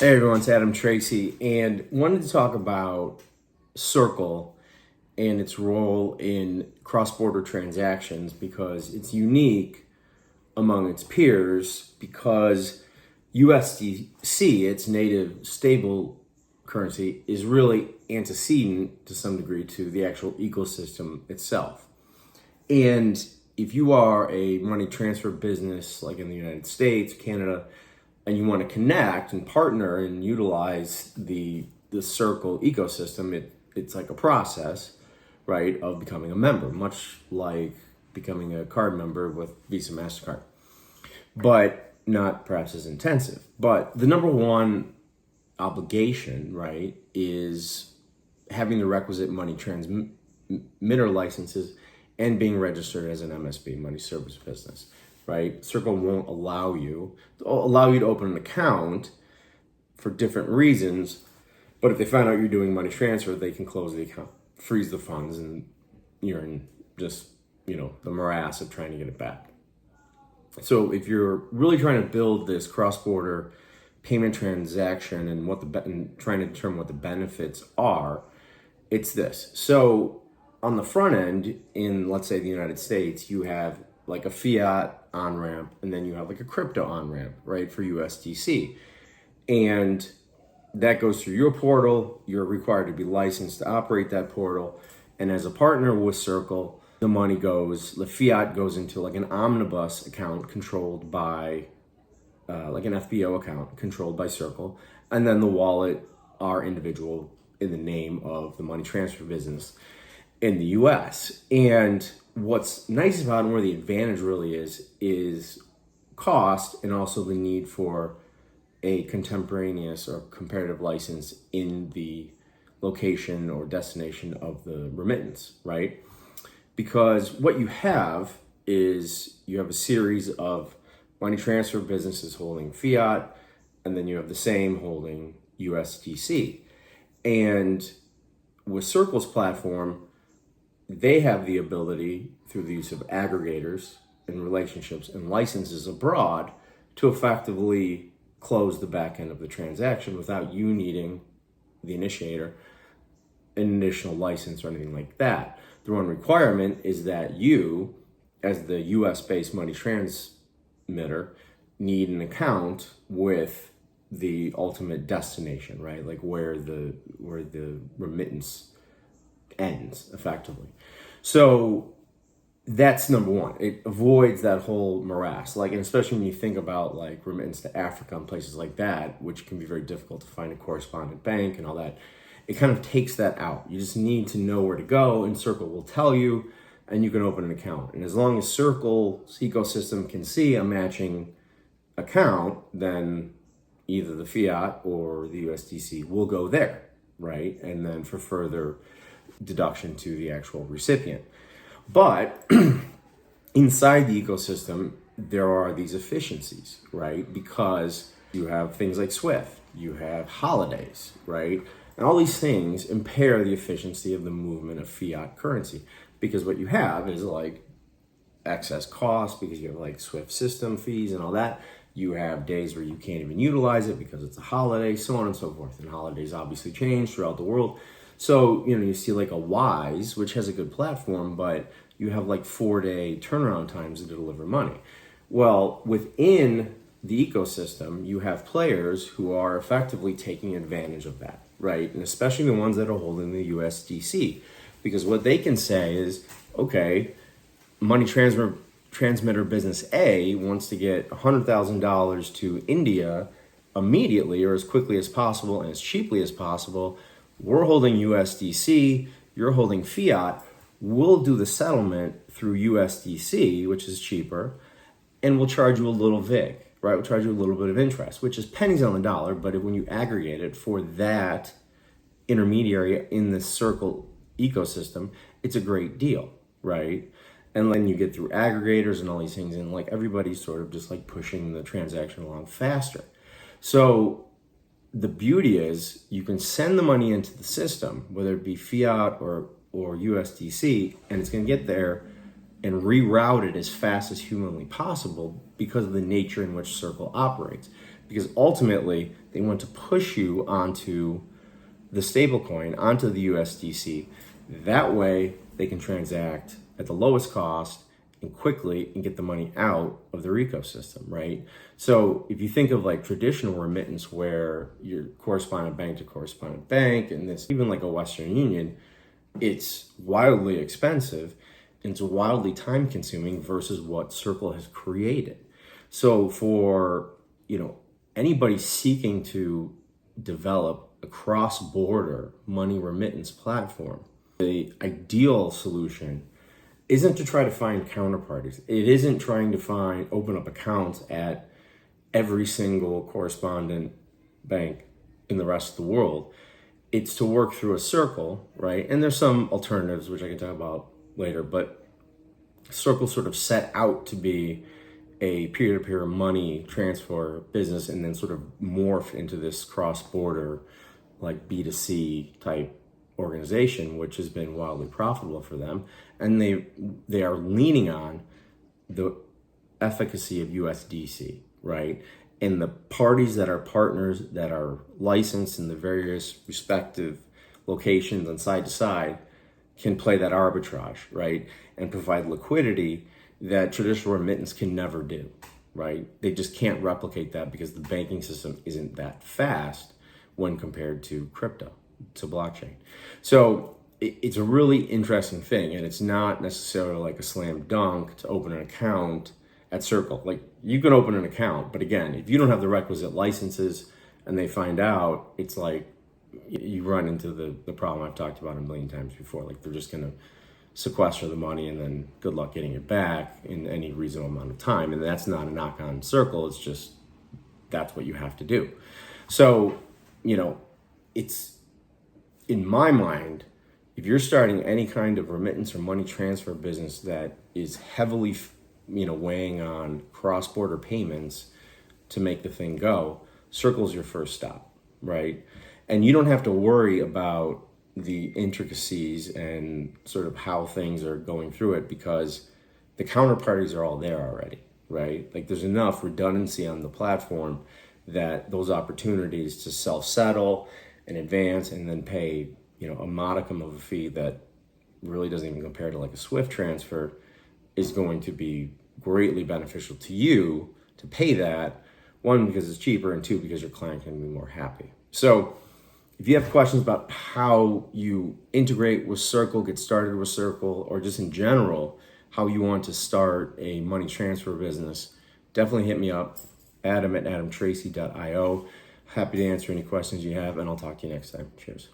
Hey everyone, it's Tracy, and wanted to talk about Circle and its role in cross-border transactions because it's unique among its peers because USDC, its native stable currency, is really antecedent to some degree to the actual ecosystem itself. And if you are a money transfer business like in the United States, Canada, and you want to connect and partner and utilize the Circle ecosystem, it's like a process, right, of becoming a member, much like becoming a card member with Visa, MasterCard, but not perhaps as intensive. But the number one obligation, right, is having the requisite money transmitter licenses and being registered as an MSB, money service business, right? Circle won't allow you to open an account for different reasons, but if they find out you're doing money transfer, they can close the account, freeze the funds, and you're in just, the morass of trying to get it back. So if you're really trying to build this cross-border payment transaction and trying to determine what the benefits are, it's this. So on the front end, in let's say the United States, you have like a fiat on-ramp, and then you have like a crypto on-ramp, right, for USDC. And that goes through your portal. You're required to be licensed to operate that portal. And as a partner with Circle, the fiat goes into like an omnibus account controlled by, like an FBO account controlled by Circle. And then the wallet are individual in the name of the money transfer business in the US. And what's nice about it, and where the advantage really is cost and also the need for a contemporaneous or comparative license in the location or destination of the remittance, right? Because what you have is you have a series of money transfer businesses holding fiat, and then you have the same holding USDC. And with Circle's platform, they have the ability, through the use of aggregators and relationships and licenses abroad, to effectively close the back end of the transaction without you needing, the initiator, an additional license or anything like that. The one requirement is that you, as the US-based money transmitter, need an account with the ultimate destination, right? Like where the remittance ends effectively. So that's number one. It avoids that whole morass, and especially when you think about like remittance to Africa and places like that, which can be very difficult to find a correspondent bank and all that. It kind of takes that out. You just need to know where to go, and Circle will tell you, and you can open an account. And as long as Circle's ecosystem can see a matching account, then either the fiat or the USDC will go there, right? And then for further deduction to the actual recipient. But inside the ecosystem, there are these efficiencies, right? Because you have things like Swift, you have holidays, right? And all these things impair the efficiency of the movement of fiat currency, because what you have is like excess cost because you have like Swift system fees and all that. You have days where you can't even utilize it because it's a holiday, so on and so forth. And holidays obviously change throughout the world. So, you see like a Wise, which has a good platform, but you have like 4-day turnaround times to deliver money. Well, within the ecosystem, you have players who are effectively taking advantage of that, right? And especially the ones that are holding the USDC. Because what they can say is, okay, money transmitter business A wants to get $100,000 to India immediately or as quickly as possible and as cheaply as possible. We're holding USDC, you're holding fiat. We'll do the settlement through USDC, which is cheaper, and we'll charge you a little VIG, right? We'll charge you a little bit of interest, which is pennies on the dollar, but when you aggregate it for that intermediary in the Circle ecosystem, it's a great deal, right? And then you get through aggregators and all these things, and like everybody's sort of just like pushing the transaction along faster. So the beauty is you can send the money into the system, whether it be fiat or USDC, and it's going to get there and reroute it as fast as humanly possible because of the nature in which Circle operates. because ultimately they want to push you onto the stablecoin, onto the USDC. That way they can transact at the lowest cost and quickly and get the money out of their ecosystem, right? So if you think of like traditional remittance where you're correspondent bank to correspondent bank, and this even like a Western Union, it's wildly expensive and it's wildly time consuming versus what Circle has created. So for, anybody seeking to develop a cross-border money remittance platform, the ideal solution isn't to try to find counterparties. It isn't trying to open up accounts at every single correspondent bank in the rest of the world. It's to work through a Circle, right? And there's some alternatives, which I can talk about later, but Circle sort of set out to be a peer-to-peer money transfer business and then sort of morph into this cross-border, like B2C type organization, which has been wildly profitable for them. And they are leaning on the efficacy of USDC, right? And the parties that are partners that are licensed in the various respective locations and side to side can play that arbitrage, right? And provide liquidity that traditional remittance can never do, right? They just can't replicate that because the banking system isn't that fast when compared to crypto, to blockchain. So it's a really interesting thing, and it's not necessarily like a slam dunk to open an account at Circle. Like, you can open an account, but again, if you don't have the requisite licenses and they find out, it's like you run into the problem I've talked about a million times before. Like, they're just gonna sequester the money and then good luck getting it back in any reasonable amount of time. And that's not a knock on Circle, it's just that's what you have to do. So, it's, in my mind, if you're starting any kind of remittance or money transfer business that is heavily, weighing on cross-border payments to make the thing go, Circle's your first stop, right? And you don't have to worry about the intricacies and sort of how things are going through it because the counterparties are all there already, right? Like, there's enough redundancy on the platform that those opportunities to self-settle and advance and then pay, a modicum of a fee that really doesn't even compare to like a Swift transfer is going to be greatly beneficial to you to pay that. One, because it's cheaper, and two, because your client can be more happy. So if you have questions about how you integrate with Circle, get started with Circle, or just in general, how you want to start a money transfer business, definitely hit me up, Adam at adamtracy.io. Happy to answer any questions you have, and I'll talk to you next time. Cheers.